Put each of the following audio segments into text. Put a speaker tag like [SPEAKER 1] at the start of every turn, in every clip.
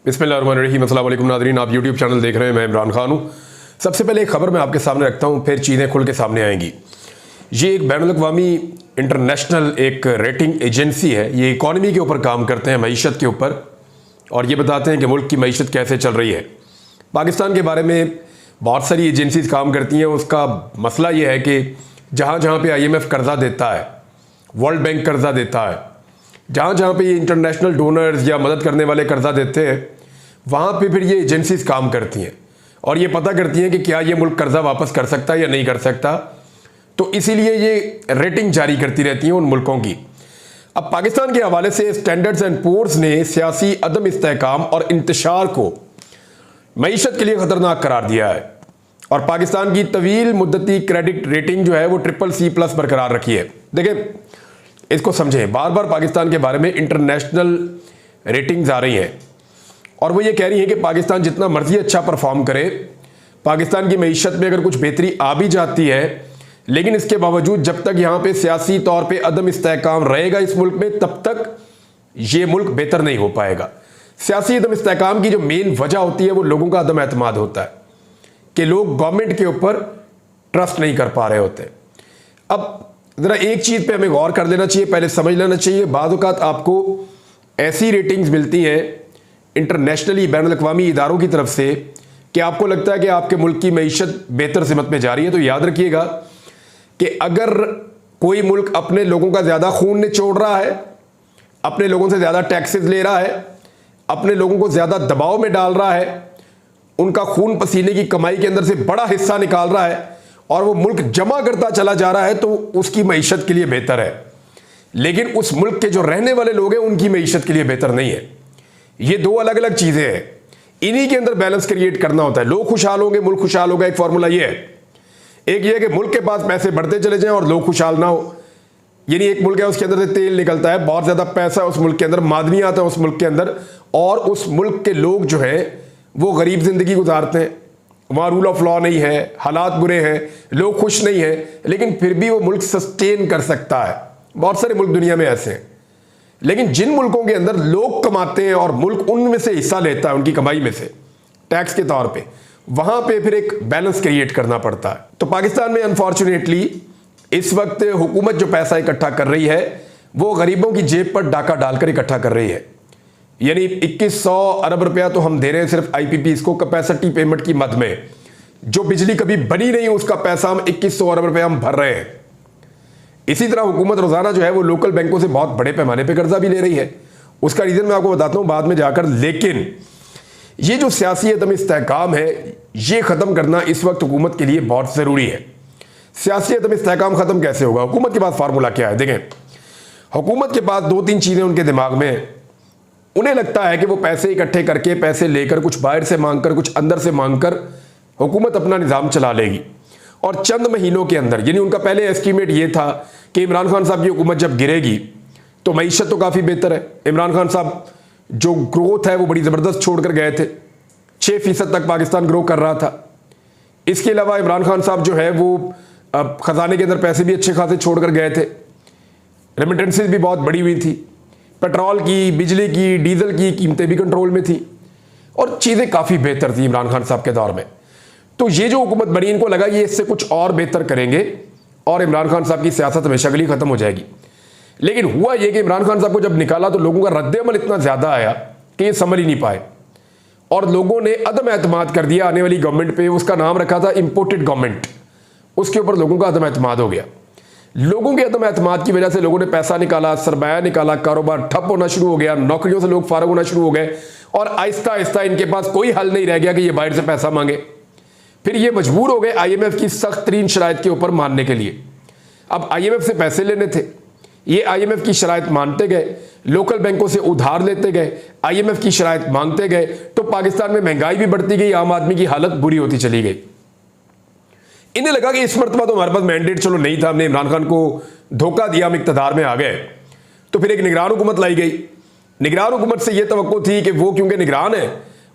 [SPEAKER 1] बिस्मिल्लाहिर्रहमानिर्रहीम। अस्सलाम वालेकुम नाज़रीन, आप यूट्यूब चैनल देख रहे हैं। मैं इमरान खान हूँ। सबसे पहले एक खबर मैं आपके सामने रखता हूँ, फिर चीज़ें खुल के सामने आएंगी। ये एक बैनुल-अक़वामी इंटरनेशनल एक रेटिंग एजेंसी है। ये इकॉनमी के ऊपर काम करते हैं, मईशत के ऊपर, और ये बताते हैं कि मुल्क की मईशत कैसे चल रही है। पाकिस्तान के बारे में बहुत सारी एजेंसीज काम करती हैं। उसका मसला ये है कि जहाँ जहाँ पे IMF कर्जा देता है, वर्ल्ड बैंक कर्जा देता है, जहाँ जहाँ पे ये इंटरनेशनल डोनर्स या मदद करने वाले कर्जा देते हैं, वहाँ पे फिर ये एजेंसीज काम करती हैं और ये पता करती हैं कि क्या ये मुल्क कर्जा वापस कर सकता है या नहीं कर सकता। तो इसीलिए ये रेटिंग जारी करती रहती हैं उन मुल्कों की। अब पाकिस्तान के हवाले से स्टैंडर्ड्स एंड पुअर्स ने सियासी अदम इस्तेहकाम और इंतशार को मईशत के लिए खतरनाक करार दिया है और पाकिस्तान की तवील मुद्दती क्रेडिट रेटिंग जो है वो CCC+ बरकरार रखी है। देखें, इसको समझें। बार बार पाकिस्तान के बारे में इंटरनेशनल रेटिंग्स आ रही हैं और वो ये कह रही हैं कि पाकिस्तान जितना मर्जी अच्छा परफॉर्म करे, पाकिस्तान की मईशत में अगर कुछ बेहतरी आ भी जाती है, लेकिन इसके बावजूद जब तक यहाँ पे सियासी तौर पे अदम इस्तेहकाम रहेगा इस मुल्क में, तब तक ये मुल्क बेहतर नहीं हो पाएगा। सियासी अदम इस्तेहकाम की जो मेन वजह होती है वो लोगों का अदम एतमाद होता है कि लोग गवर्नमेंट के ऊपर ट्रस्ट नहीं कर पा रहे होते। अब ज़रा एक चीज़ पे हमें गौर कर लेना चाहिए, पहले समझ लेना चाहिए। बाज़ औक़ात आपको ऐसी रेटिंग्स मिलती हैं इंटरनेशनली बैनुल-अक़वामी इदारों की तरफ से कि आपको लगता है कि आपके मुल्क की मईशत बेहतर सिमत में जा रही है। तो याद रखिएगा कि अगर कोई मुल्क अपने लोगों का ज़्यादा खून निचोड़ रहा है, अपने लोगों से ज़्यादा टैक्सेस ले रहा है, अपने लोगों को ज़्यादा दबाव में डाल रहा है, उनका खून पसीने की कमाई के अंदर से बड़ा हिस्सा निकाल रहा है और वो मुल्क जमा करता चला जा रहा है, तो उसकी मईशत के लिए बेहतर है। लेकिन उस मुल्क के जो रहने वाले लोग हैं उनकी मईशत के लिए बेहतर नहीं है। ये दो अलग अलग चीज़ें हैं, इन्हीं के अंदर बैलेंस क्रिएट करना होता है। लोग खुशहाल होंगे, मुल्क खुशहाल होगा। एक फॉर्मूला ये है, एक ये है कि मुल्क के पास पैसे बढ़ते चले जाएं और लोग खुशहाल ना हो। यानी एक मुल्क है, उसके अंदर से तेल निकलता है, बहुत ज़्यादा पैसा उस मुल्क के अंदर, मादनियात है उस मुल्क के अंदर, और उस मुल्क के लोग जो है वो गरीब ज़िंदगी गुजारते हैं, वहाँ रूल ऑफ लॉ नहीं है, हालात बुरे हैं, लोग खुश नहीं हैं, लेकिन फिर भी वो मुल्क सस्टेन कर सकता है। बहुत सारे मुल्क दुनिया में ऐसे हैं। लेकिन जिन मुल्कों के अंदर लोग कमाते हैं और मुल्क उनमें से हिस्सा लेता है उनकी कमाई में से टैक्स के तौर पे, वहाँ पे फिर एक बैलेंस क्रिएट करना पड़ता है। तो पाकिस्तान में अनफॉर्चुनेटली इस वक्त हुकूमत जो पैसा इकट्ठा कर रही है वो गरीबों की जेब पर डाका डालकर इकट्ठा कर रही है। यानी 2100 अरब रुपया तो हम दे रहे हैं सिर्फ IPPs को कैपेसिटी पेमेंट की मद में। जो बिजली कभी बनी नहीं उसका पैसा हम 2100 अरब रुपया हम भर रहे हैं। इसी तरह हुकूमत रोजाना जो है वो लोकल बैंकों से बहुत बड़े पैमाने पे कर्जा भी ले रही है। उसका रीजन मैं आपको बताता हूं बाद में जाकर। लेकिन ये जो सियासी अदम इस्तेहकाम है ये खत्म करना इस वक्त हुकूमत के लिए बहुत जरूरी है। सियासी अदम इस्तेहकाम खत्म कैसे होगा? हुकूमत के पास फार्मूला क्या है? देखें, हुकूमत के पास दो तीन चीजें उनके दिमाग में, उन्हें लगता है कि वो पैसे इकट्ठे करके, पैसे लेकर, कुछ बाहर से मांगकर, कुछ अंदर से मांगकर हुकूमत अपना निज़ाम चला लेगी और चंद महीनों के अंदर, यानी उनका पहले एस्टीमेट ये था कि इमरान खान साहब की हुकूमत जब गिरेगी तो मईशत तो काफ़ी बेहतर है। इमरान खान साहब जो ग्रोथ है वो बड़ी ज़बरदस्त छोड़ कर गए थे, 6% तक पाकिस्तान ग्रो कर रहा था। इसके अलावा इमरान खान साहब जो है वो ख़जाने के अंदर पैसे भी अच्छे खासे छोड़ कर गए थे, रेमिटेंसेज भी बहुत बड़ी हुई थी, पेट्रोल की, बिजली की, डीजल की कीमतें भी कंट्रोल में थी और चीज़ें काफ़ी बेहतर थी इमरान खान साहब के दौर में। तो ये जो हुकूमत बनी, इनको लगा ये इससे कुछ और बेहतर करेंगे और इमरान खान साहब की सियासत हमेशा के लिए ख़त्म हो जाएगी। लेकिन हुआ ये कि इमरान खान साहब को जब निकाला तो लोगों का रद्द-ए-अमल इतना ज़्यादा आया कि ये समझ ही नहीं पाए और लोगों ने अदम एतमाद कर दिया आने वाली गवर्नमेंट पे। उसका नाम रखा था इम्पोर्टेड गवर्नमेंट। उसके ऊपर लोगों का अदम एतमाद हो गया। लोगों के अदम एतमाद की वजह से लोगों ने पैसा निकाला, सरमाया निकाला, कारोबार ठप होना शुरू हो गया, नौकरियों से लोग फारग होना शुरू हो गए और आहिस्ता आहिस्ता इनके पास कोई हल नहीं रह गया कि ये बाहर से पैसा मांगे। फिर ये मजबूर हो गए IMF की सख्त तरीन शराइत के ऊपर मानने के लिए। अब IMF से पैसे लेने थे, ये IMF की शराइत मानते गए, लोकल बैंकों से उधार लेते गए, IMF की शराइत मांगते गए, तो पाकिस्तान में महंगाई भी बढ़ती गई, आम आदमी की हालत बुरी होती चली गई। इन्हें लगा कि इस मरतबा तो हमारे पास मैंडेट चलो नहीं था, हमने इमरान खान को धोखा दिया, हम इक़्तिदार में आ गए। तो फिर एक निगरान हुकूमत लाई गई। निगरान हुकूमत से यह तवक्को थी कि वो क्योंकि निगरान है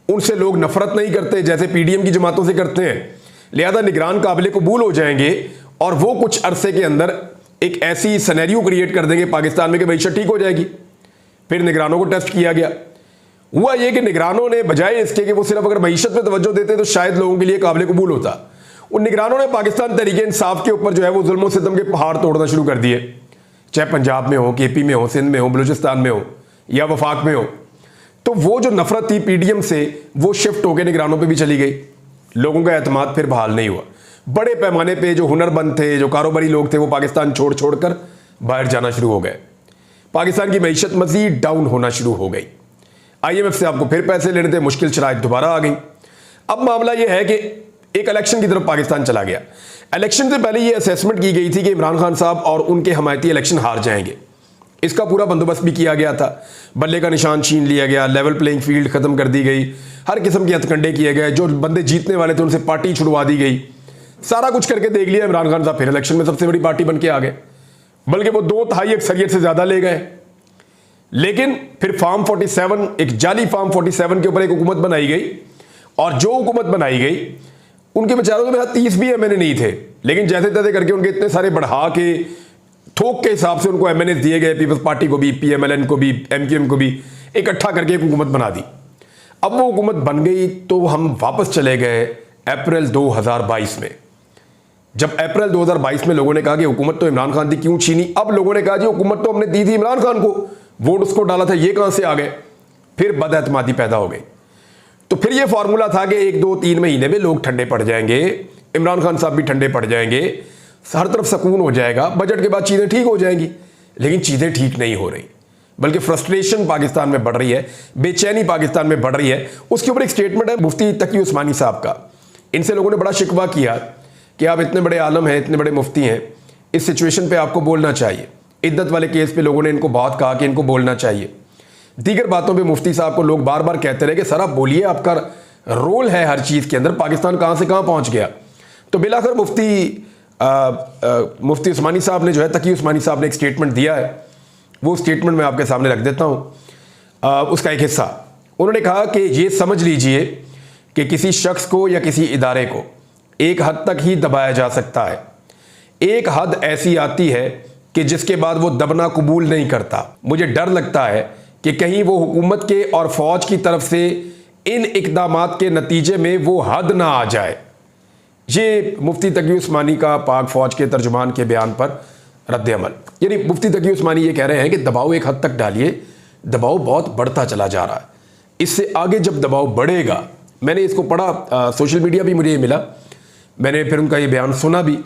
[SPEAKER 1] उनसे लोग नफरत नहीं करते जैसे PDM की जमातों से करते हैं, लिहाजा निगरान काबिल कबूल हो जाएंगे और वो कुछ अरसे के अंदर एक ऐसी सिनेरियो क्रिएट कर देंगे पाकिस्तान में कि मईशत ठीक हो जाएगी। फिर निगरानों को टेस्ट किया गया हुआ ये कि निगरानों ने बजाय इसके कि वो सिर्फ अगर मईशत में तवज्जो देते तो शायद लोगों के लिए काबिल कबूल होता, उन निगरानों ने पाकिस्तान तहरीक इंसाफ के ऊपर जो है वो जुल्म सितम के पहाड़ तोड़ना शुरू कर दिए, चाहे पंजाब में हो, केपी में हो, सिंध में हो, बलूचिस्तान में हो या वफाक में हो। तो वो जो नफरत थी पीडीएम से वो शिफ्ट होकर निगरानों पे भी चली गई, लोगों का एतमाद फिर बहाल नहीं हुआ। बड़े पैमाने पे जो हुनरमंद थे, जो कारोबारी लोग थे, वो पाकिस्तान छोड़ छोड़ कर बाहर जाना शुरू हो गए। पाकिस्तान की मईशत मजीद डाउन होना शुरू हो गई। IMF से आपको फिर पैसे लेने थे, मुश्किल शराइत दोबारा आ गई। अब मामला यह है कि एक इलेक्शन की तरफ पाकिस्तान चला गया। इलेक्शन से पहले यह असेसमेंट की गई थी कि इमरान खान साहब और उनके हमायती इलेक्शन हार जाएंगे। इसका पूरा बंदोबस्त भी किया गया था, बल्ले का निशान छीन लिया गया, लेवल प्लेइंग फील्ड खत्म कर दी गई, हर किस्म के हथकंडे किए गए, जो बंदे जीतने वाले थे उनसे पार्टी छुड़वा दी गई। सारा कुछ करके देख लिया, इमरान खान साहब फिर इलेक्शन में सबसे बड़ी पार्टी बन के आ गए, बल्कि वो 2/3 अक्सरियत से ज्यादा ले गए। लेकिन फिर फार्म 47, एक जाली फार्म 47 के ऊपर एक हुकूमत बनाई गई, और जो हुकूमत बनाई गई उनके बेचारों में 30 भी MNA नहीं थे, लेकिन जैसे तैसे करके उनके इतने सारे बढ़ा के थोक के हिसाब से उनको MNA दिए गए, पीपल्स पार्टी को भी, PMLN को भी, MQM को भी इकट्ठा करके एक हुकूमत बना दी। अब वो हुकूमत बन गई तो हम वापस चले गए अप्रैल 2022 में। जब अप्रैल 2022 में लोगों ने कहा कि हुकूमत तो इमरान खान की क्यों छीनी, अब लोगों ने कहा जी हुकूमत तो हमने दी थी इमरान खान को, वोट उसको डाला था, ये कहां से आ गए। फिर बदएतमादी पैदा हो गई। तो फिर ये फॉर्मूला था कि 1, 2, 3 महीने में लोग ठंडे पड़ जाएंगे, इमरान खान साहब भी ठंडे पड़ जाएंगे, हर तरफ सुकून हो जाएगा, बजट के बाद चीजें ठीक हो जाएंगी। लेकिन चीजें ठीक नहीं हो रही, बल्कि फ्रस्ट्रेशन पाकिस्तान में बढ़ रही है, बेचैनी पाकिस्तान में बढ़ रही है। उसके ऊपर एक स्टेटमेंट है मुफ्ती तकी उस्मानी साहब का। इनसे लोगों ने बड़ा शिकवा किया कि आप इतने बड़े आलम हैं, इतने बड़े मुफ्ती हैं, इस सिचुएशन पे आपको बोलना चाहिए। इद्दत वाले केस पे लोगों ने इनको बहुत कहा कि इनको बोलना चाहिए। दीगर बातों पे मुफ्ती साहब को लोग बार बार कहते रहे कि सर आप बोलिए, आपका रोल है हर चीज़ के अंदर, पाकिस्तान कहाँ से कहाँ पहुँच गया। तो बिलाखिर मुफ्ती उस्मानी साहब ने जो है, तकी उस्मानी साहब ने एक स्टेटमेंट दिया है, वो स्टेटमेंट मैं आपके सामने रख देता हूँ। उसका एक हिस्सा उन्होंने कहा कि ये समझ लीजिए कि किसी शख्स को या किसी इदारे को एक हद तक ही दबाया जा सकता है। एक हद ऐसी आती है कि जिसके बाद वो दबना कबूल नहीं करता। मुझे डर लगता है कि कहीं वो हुकूमत के और फौज की तरफ से इन इकदामात के नतीजे में वो हद ना आ जाए। ये मुफ्ती तकी उस्मानी का पाक फौज के तर्जुमान के बयान पर रद्द अमल। यानी मुफ्ती तकी उस्मानी ये कह रहे हैं कि दबाव एक हद तक डालिए, दबाव बहुत बढ़ता चला जा रहा है, इससे आगे जब दबाव बढ़ेगा, मैंने इसको पढ़ा, सोशल मीडिया भी मुझे ये मिला, मैंने फिर उनका ये बयान सुना भी,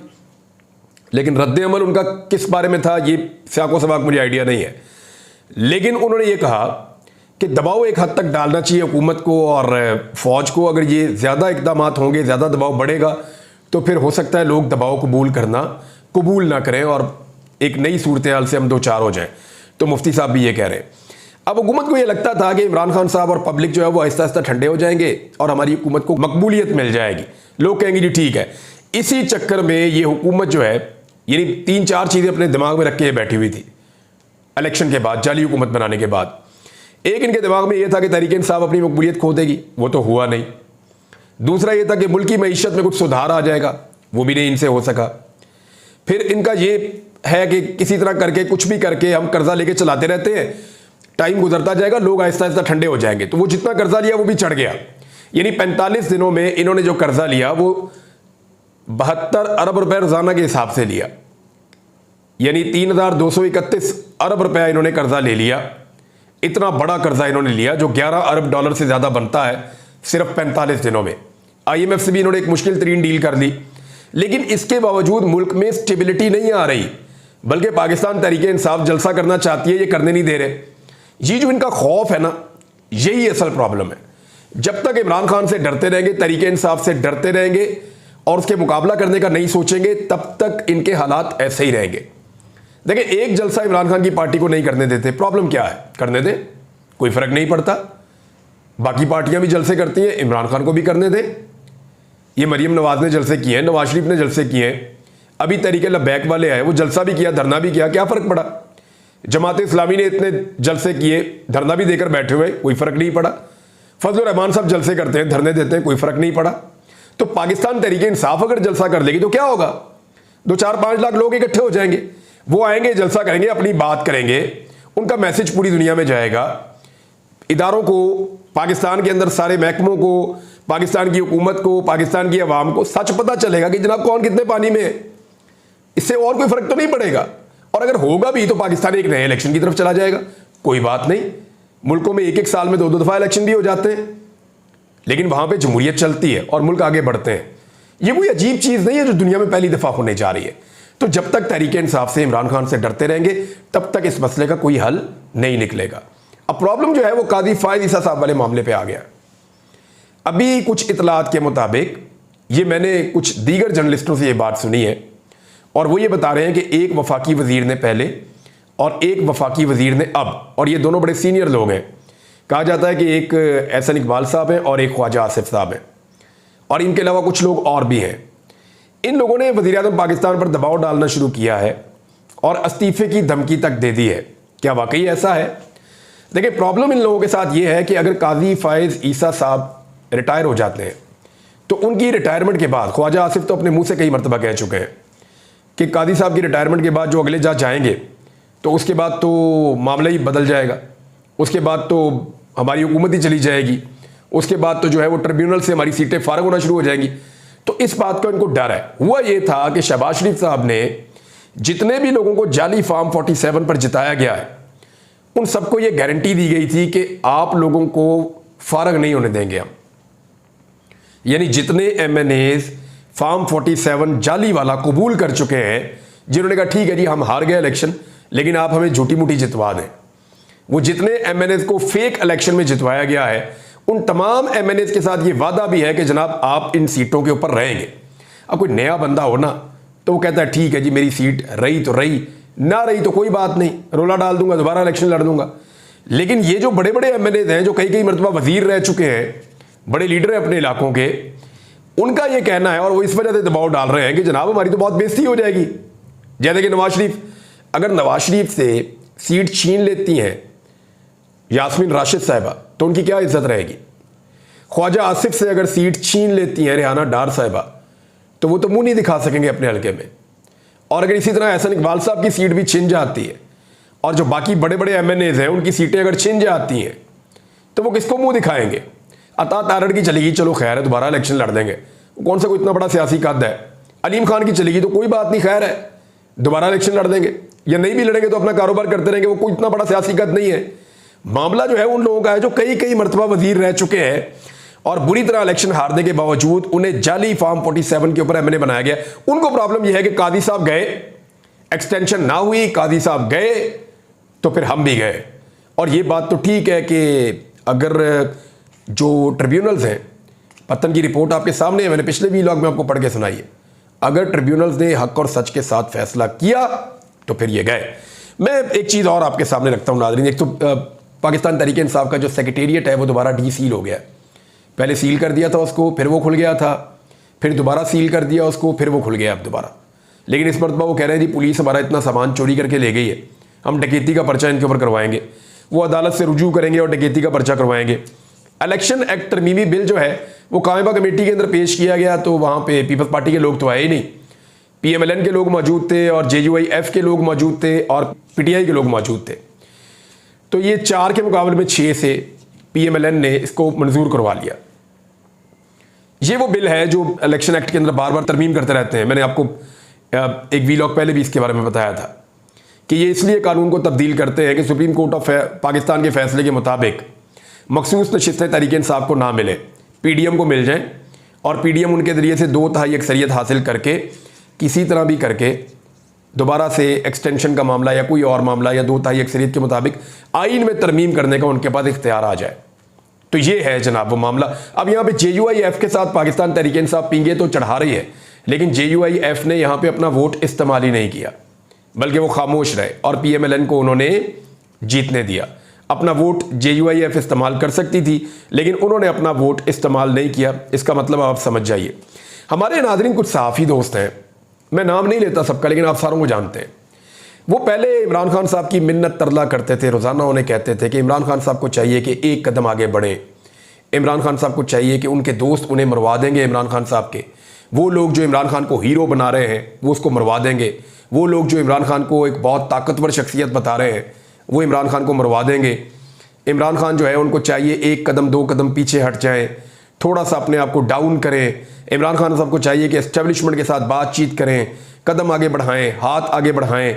[SPEAKER 1] लेकिन रद्द अमल उनका किस बारे में था ये साको सवाक मुझे आइडिया नहीं है। लेकिन उन्होंने ये कहा कि दबाव एक हद तक डालना चाहिए हुकूमत को और फौज को। अगर ये ज़्यादा इकदामात होंगे, ज़्यादा दबाव बढ़ेगा, तो फिर हो सकता है लोग दबाव कबूल ना करें और एक नई सूरत हाल से हम दो चार हो जाएं। तो मुफ्ती साहब भी ये कह रहे हैं। अब हुकूमत को ये लगता था कि इमरान खान साहब और पब्लिक जो है वो आहिस्ता आहिस्ता ठंडे हो जाएंगे और हमारी हुकूमत को मकबूलियत मिल जाएगी, लोग कहेंगे जी ठीक है। इसी चक्कर में ये हुकूमत जो है, यानी 3-4 चीज़ें अपने दिमाग में रख के बैठी हुई थी इलेक्शन के बाद, जाली हुकूमत बनाने के बाद। एक इनके दिमाग में यह था कि तहरीक इंसाफ अपनी मकबूलियत खो देगी, वो तो हुआ नहीं। दूसरा यह था कि मुल्क की मईशत में कुछ सुधार आ जाएगा, वो भी नहीं इनसे हो सका। फिर इनका ये है कि किसी तरह करके कुछ भी करके हम कर्जा लेके चलाते रहते हैं, टाइम गुजरता जाएगा, लोग आहिस्ता आहिस्ता ठंडे हो जाएंगे। तो वो जितना कर्जा लिया वो भी चढ़ गया। यानी 45 दिनों में इन्होंने जो कर्जा लिया वो 72 अरब रुपए रोजाना के हिसाब से लिया, यानी 3231 अरब रुपया इन्होंने कर्जा ले लिया। इतना बड़ा कर्जा इन्होंने लिया जो 11 अरब डॉलर से ज्यादा बनता है सिर्फ 45 दिनों में। IMF से भी इन्होंने एक मुश्किल तरीन डील कर ली, लेकिन इसके बावजूद मुल्क में स्टेबिलिटी नहीं आ रही, बल्कि पाकिस्तान तहरीक इंसाफ जलसा करना चाहती है, ये करने नहीं दे रहे। ये जो इनका खौफ है ना, यही असल प्रॉब्लम है। जब तक इमरान खान से डरते रहेंगे, तहरीक इंसाफ से डरते रहेंगे और उसके मुकाबला करने का नहीं सोचेंगे, तब तक इनके हालात ऐसे ही रहेंगे। देखिए, एक जलसा इमरान खान की पार्टी को नहीं करने देते, प्रॉब्लम क्या है, करने दे, कोई फर्क नहीं पड़ता। बाकी पार्टियां भी जलसे करती हैं, इमरान खान को भी करने दे। ये मरियम नवाज ने जलसे किए हैं, नवाज शरीफ ने जलसे किए हैं, अभी तहरीक लब्बैक वाले आए, वो जलसा भी किया, धरना भी किया, क्या फर्क पड़ा। जमात इस्लामी ने इतने जलसे किए, धरना भी देकर बैठे हुए, कोई फर्क नहीं पड़ा। फजल रहमान साहब जलसे करते हैं, धरने देते हैं, कोई फर्क नहीं पड़ा। तो पाकिस्तान तहरीक इंसाफ अगर जलसा कर लेगी तो क्या होगा, 2-4-5 लाख लोग इकट्ठे हो जाएंगे, वो आएंगे, जलसा करेंगे, अपनी बात करेंगे, उनका मैसेज पूरी दुनिया में जाएगा। इदारों को, पाकिस्तान के अंदर सारे महकमों को, पाकिस्तान की हुकूमत को, पाकिस्तान की आवाम को सच पता चलेगा कि जनाब कौन कितने पानी में है। इससे और कोई फर्क तो नहीं पड़ेगा। और अगर होगा भी तो पाकिस्तान एक नए इलेक्शन की तरफ चला जाएगा। कोई बात नहीं, मुल्कों में एक एक साल में दो दो दफा इलेक्शन भी हो जाते हैं, लेकिन वहां पे जमहूरियत चलती है और मुल्क आगे बढ़ते हैं। ये कोई अजीब चीज नहीं है जो दुनिया में पहली दफा होने जा रही है। तो जब तक तहरीक इंसाफ से, इमरान खान से डरते रहेंगे, तब तक इस मसले का कोई हल नहीं निकलेगा। अब प्रॉब्लम जो है वो काजी फायद ईसा साहब वाले मामले पे आ गया। अभी कुछ इतलात के मुताबिक, ये मैंने कुछ दीगर जर्नलिस्टों से ये बात सुनी है, और वो ये बता रहे हैं कि एक वफाकी वजीर ने पहले और एक वफाकी वजीर ने अब, और ये दोनों बड़े सीनियर लोग हैं। कहा जाता है कि एक एहसन इकबाल साहब हैं और एक ख्वाजा आसिफ साहब हैं, और इनके अलावा कुछ लोग और भी हैं। इन लोगों ने वज़ीर-ए-आज़म पाकिस्तान पर दबाव डालना शुरू किया है और इस्तीफे की धमकी तक दे दी है। क्या वाकई ऐसा है? देखिए, प्रॉब्लम इन लोगों के साथ ये है कि अगर काजी फायज़ ईसा साहब रिटायर हो जाते हैं तो उनकी रिटायरमेंट के बाद, ख्वाजा आसिफ तो अपने मुंह से कई मरतबा कह चुके हैं कि काजी साहब की रिटायरमेंट के बाद जो अगले जज जाएंगे तो उसके बाद तो मामला ही बदल जाएगा, उसके बाद तो हमारी हुकूमत ही चली जाएगी, उसके बाद तो जो है वो ट्रिब्यूनल से हमारी सीटें फारग होना शुरू हो जाएंगी। तो इस बात का इनको डर है। हुआ ये था कि शहबाज शरीफ साहब ने जितने भी लोगों को जाली फॉर्म 47 पर जिताया गया है, उन सबको ये गारंटी दी गई थी कि आप लोगों को फारग नहीं होने देंगे हम। यानी जितने एमएनएज फॉर्म 47 जाली वाला कबूल कर चुके हैं, जिन्होंने कहा ठीक है जी हम हार गए इलेक्शन, लेकिन आप हमें झूठी मूठी जितवा दें, वो जितने एमएनएज को फेक इलेक्शन में जितवाया गया है, उन तमाम एमएनएज के साथ ये वादा भी है कि जनाब आप इन सीटों के ऊपर रहेंगे। अब कोई नया बंदा हो ना तो वो कहता है ठीक है जी मेरी सीट रही तो रही, ना रही तो कोई बात नहीं, रोला डाल दूंगा, दोबारा इलेक्शन लड़ दूंगा। लेकिन ये जो बड़े बड़े एमएनएज हैं जो कई कई मरतबा वजीर रह चुके हैं, बड़े लीडर हैं अपने इलाकों के, उनका ये कहना है और वो इस वजह से दबाव डाल रहे हैं कि जनाब हमारी तो बहुत बेइज्जती हो जाएगी। जैसे कि नवाज शरीफ, अगर नवाज शरीफ से सीट छीन लेती हैं यास्मीन राशिद साहिबा तो उनकी क्या इज्जत रहेगी। ख्वाजा आसिफ से अगर सीट छीन लेती हैं रेहाना डार साहिबा तो वो तो मुंह नहीं दिखा सकेंगे अपने हल्के में। और अगर इसी तरह एहसन इकबाल साहब की सीट भी छिन जाती है और जो बाकी बड़े बड़े एमएनएज हैं उनकी सीटें अगर छिन जाती हैं तो वो किसको मुंह दिखाएंगे। अता तारड़ की चलेगी, चलो खैर है, दोबारा इलेक्शन लड़ देंगे, कौन सा कोई इतना बड़ा सियासी कद है। अलीम खान की चलेगी तो कोई बात नहीं, खैर है, दोबारा इलेक्शन लड़ देंगे, या नहीं भी लड़ेंगे तो अपना कारोबार करते रहेंगे, वो कोई इतना बड़ा सियासी कद नहीं है। मामला जो है उन लोगों का है जो कई कई मरतबा वजीर रह चुके हैं और बुरी तरह इलेक्शन हारने के बावजूद उन्हें जाली फॉर्म 47 के ऊपर एमएनए बनाया गया। उनको प्रॉब्लम यह है कि कादी साहब गए, एक्सटेंशन ना हुई, कादी साहब गए तो फिर हम भी गए। और ये बात तो ठीक है कि अगर जो ट्रिब्यूनल्स हैं, पत्तन की रिपोर्ट आपके सामने है, मैंने पिछले व्लॉग में आपको पढ़ के सुनाई है, अगर ट्रिब्यूनल्स ने हक और सच के साथ फैसला किया तो फिर ये गए। मैं एक चीज़ और आपके सामने रखता हूँ नाज़रीन। एक तो पाकिस्तान तहरीक इंसाफ का जो सेक्रेटेरिएट है वो दोबारा डी सील हो गया। पहले सील कर दिया था उसको, फिर वो खुल गया था, फिर दोबारा सील कर दिया उसको, फिर वो खुल गया अब दोबारा। लेकिन इस मरतबा वो कह रहे हैं जी पुलिस हमारा इतना सामान चोरी करके ले गई है, हम डकैती का पर्चा इनके ऊपर करवाएंगे। वो अदालत से रुजू करेंगे और डकैती का पर्चा करवाएंगे। इलेक्शन एक्ट तरमीमी बिल जो है वो कायमा कमेटी के अंदर पेश किया गया तो वहाँ पे पीपल्स पार्टी के लोग तो आए ही नहीं, PMLN के लोग मौजूद थे और JUIF के लोग मौजूद थे और PTI के लोग मौजूद थे। तो ये 4 के मुकाबले में 6 से PMLN ने इसको मंजूर करवा लिया। ये वो बिल है जो इलेक्शन एक्ट के अंदर बार बार तरमीम करते रहते हैं। मैंने आपको एक व्लॉग पहले भी इसके बारे में बताया था कि ये इसलिए कानून को तब्दील करते हैं कि सुप्रीम कोर्ट ऑफ पाकिस्तान के फैसले के मुताबिक मखसूस नशिस्तें तहरीक इंसाफ को ना मिले, PDM को मिल जाएं और PDM उनके ज़रिए से 2/3 अक्सरियत हासिल करके किसी तरह भी करके दोबारा से एक्सटेंशन का मामला या कोई और मामला या 2/3 अक्सरियत के मुताबिक आइन में तरमीम करने का उनके पास इख्तियार आ जाए। तो ये है जनाब वो मामला। अब यहाँ पे JUIF के साथ पाकिस्तान तहरीक इंसाफ पींगे तो चढ़ा रही है, लेकिन JUIF ने यहाँ पे अपना वोट इस्तेमाल ही नहीं किया, बल्कि वो खामोश रहे और PMLN को उन्होंने जीतने दिया। अपना वोट JUIF इस्तेमाल कर सकती थी, लेकिन उन्होंने अपना वोट इस्तेमाल नहीं किया। इसका मतलब आप समझ जाइए। हमारे नाज़रीन कुछ सहाफ़ी दोस्त हैं, मैं नाम नहीं लेता सबका, लेकिन आप सारों को जानते हैं। वो पहले इमरान खान साहब की मिन्नत तरला करते थे, रोज़ाना उन्हें कहते थे कि इमरान खान साहब को चाहिए कि एक कदम आगे बढ़ें, इमरान खान साहब को चाहिए कि उनके दोस्त उन्हें मरवा देंगे इमरान खान साहब के, वो लोग जो इमरान खान को हीरो बना रहे हैं वो उसको मरवा देंगे, वो लोग जो इमरान खान को एक बहुत ताकतवर शख्सियत बता रहे हैं वो इमरान खान को मरवा देंगे। इमरान खान जो है उनको चाहिए एक कदम दो कदम पीछे हट जाएं, थोड़ा सा अपने आप को डाउन करें। इमरान खान साहब को चाहिए कि एस्टेब्लिशमेंट के साथ बातचीत करें, कदम आगे बढ़ाएं, हाथ आगे बढ़ाएं,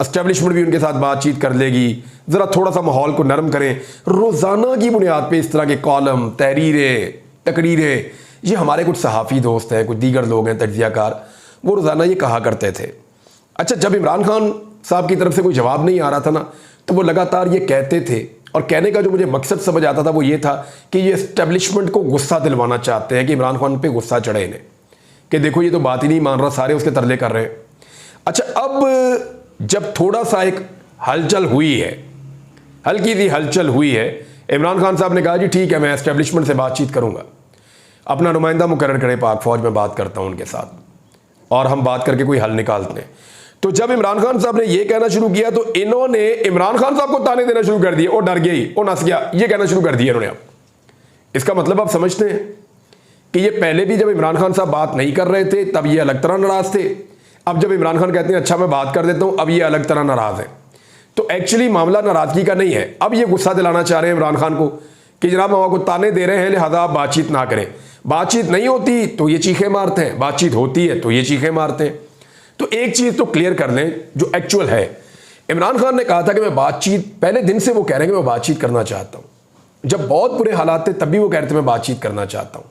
[SPEAKER 1] एस्टेब्लिशमेंट भी उनके साथ बातचीत कर लेगी, ज़रा थोड़ा सा माहौल को नरम करें। रोज़ाना की बुनियाद पे इस तरह के कॉलम, तहरीरें, तकरीरें, ये हमारे कुछ सहाफ़ी दोस्त हैं, कुछ दीगर लोग हैं तज्ज़ियाकार, वो रोज़ाना ये कहा करते थे। अच्छा, जब इमरान खान साहब की तरफ से कोई जवाब नहीं आ रहा था ना, तो वो लगातार ये कहते थे, और कहने का जो मुझे मकसद समझ आता था वो ये था कि ये एस्टेब्लिशमेंट को गुस्सा दिलवाना चाहते हैं, कि इमरान खान पे गुस्सा चढ़े इन्हें, कि देखो ये तो बात ही नहीं मान रहा, सारे उसके तरले कर रहे हैं। अच्छा, अब जब थोड़ा सा एक हलचल हुई है, हल्की सी हलचल हुई है, इमरान खान साहब ने कहा जी ठीक है, मैं एस्टेब्लिशमेंट से बातचीत करूंगा, अपना नुमाइंदा मुकर्रर करें पाक फौज में, बात करता हूं उनके साथ और हम बात करके कोई हल निकालते हैं। तो जब इमरान खान साहब ने यह कहना शुरू किया तो इन्होंने इमरान खान साहब को ताने देना शुरू कर दिए, ओ डर गया ही, ओ नस गया, ये कहना शुरू कर दिया इन्होंने। अब इसका मतलब आप समझते हैं कि ये पहले भी जब इमरान खान साहब बात नहीं कर रहे थे तब ये अलग तरह नाराज थे, अब जब इमरान खान कहते हैं अच्छा मैं बात कर देता हूं, अब ये अलग तरह नाराज है। तो एक्चुअली मामला नाराजगी का नहीं है, अब ये गुस्सा दिलाना चाह रहे हैं इमरान खान को कि जनाब हम आपको ताने दे रहे हैं, लिहाजा आप बातचीत ना करें। बातचीत नहीं होती तो ये चीखें मारते हैं, बातचीत होती है तो ये चीखें मारते हैं। तो एक चीज तो क्लियर कर लें जो एक्चुअल है, इमरान खान ने कहा था कि मैं बातचीत, पहले दिन से वो कह रहे हैं कि मैं बातचीत करना चाहता हूं, जब बहुत बुरे हालात थे तब भी वो कह रहे थे मैं बातचीत करना चाहता हूं,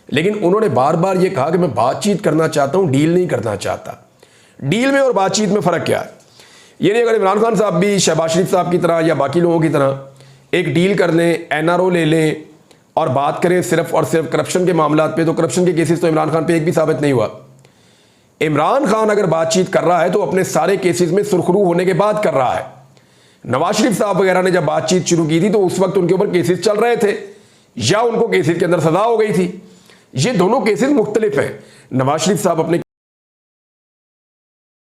[SPEAKER 1] लेकिन उन्होंने बार बार ये कहा कि मैं बातचीत करना चाहता हूं, डील नहीं करना चाहता। डील में और बातचीत में फ़र्क क्या है? ये नहीं, अगर इमरान खान साहब भी शहबाज शरीफ साहब की तरह या बाकी लोगों की तरह एक डील कर लें, एनआरओ ले लें और बात करें सिर्फ और सिर्फ करप्शन के मामला पे, तो करप्शन के केसेस तो इमरान खान पे एक भी साबित नहीं हुआ। इमरान खान अगर बातचीत कर रहा है तो अपने सारे केसेस में सुरखरू होने के बाद कर रहा है। नवाज शरीफ साहब वगैरह ने जब बातचीत शुरू की थी तो उस वक्त उनके ऊपर केसेस चल रहे थे या उनको केसेस के अंदर सजा हो गई थी। ये दोनों केसेस मुख्तलिफ हैं। नवाज शरीफ साहब अपने